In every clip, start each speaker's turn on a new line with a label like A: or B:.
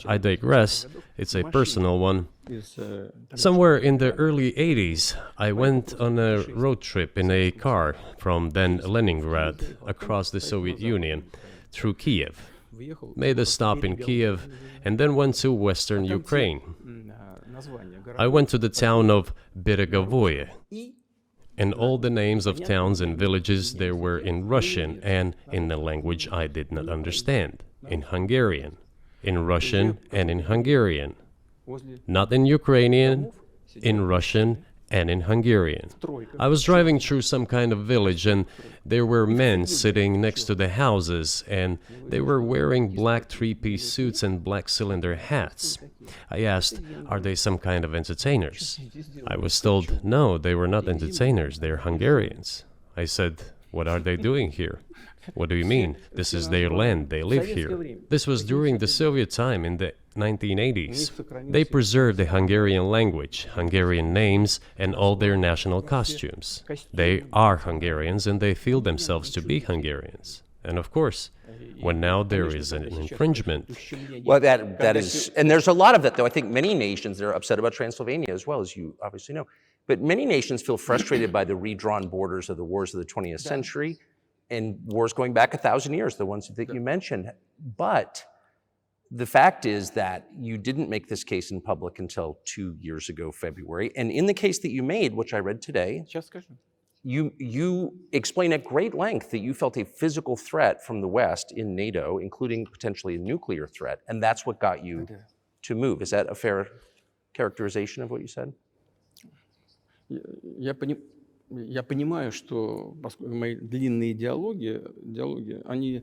A: I digress, it's a personal one. Somewhere in the early 80s, I went on a road trip in a car from then Leningrad across the Soviet Union through Kiev. Made a stop in Kiev and then went to western Ukraine. I went to the town of Beregovoye, and all the names of towns and villages there were in Russian and in the language I did not understand, in Hungarian, in Russian and in Hungarian, not in Ukrainian, in Russian and in Hungarian. I was driving through some kind of village and there were men sitting next to the houses and they were wearing black three-piece suits and black cylinder hats. I asked, are they some kind of entertainers? I was told, no, they were not entertainers, they're Hungarians. I said, what are they doing here? What do you mean? This is their land, they live here. This was during the Soviet time in the 1980s. They preserved the Hungarian language, Hungarian names, and all their national costumes. They are Hungarians and they feel themselves to be Hungarians. And of course, when now there is an infringement.
B: Well, that is, and there's a lot of that, though. I think many nations are upset about Transylvania as well, as you obviously know. But many nations feel frustrated by the redrawn borders of the wars of the 20th century and wars going back 1,000 years, the ones that you mentioned. But the fact is that you didn't make this case in public until 2 years ago, February. And in the case that you made, which I read today, you explain at great length that you felt a physical threat from the West in NATO, including potentially a nuclear threat, and that's what got you to move. Is that a fair characterization of what you said?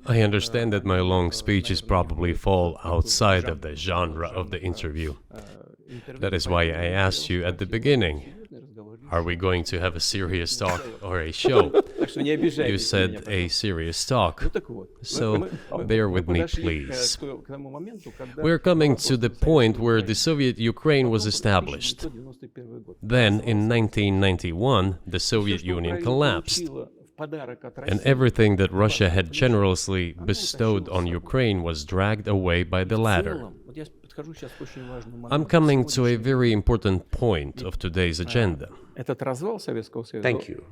A: I understand that my long speeches probably fall outside of the genre of the interview. That is why I asked you at the beginning, are we going to have a serious talk or a show? You said a serious talk, so bear with me, please. We're coming to the point where the Soviet Ukraine was established. Then, in 1991, the Soviet Union collapsed, and everything that Russia had generously bestowed on Ukraine was dragged away by the latter. I'm coming to a very important point of today's agenda.
B: Thank you.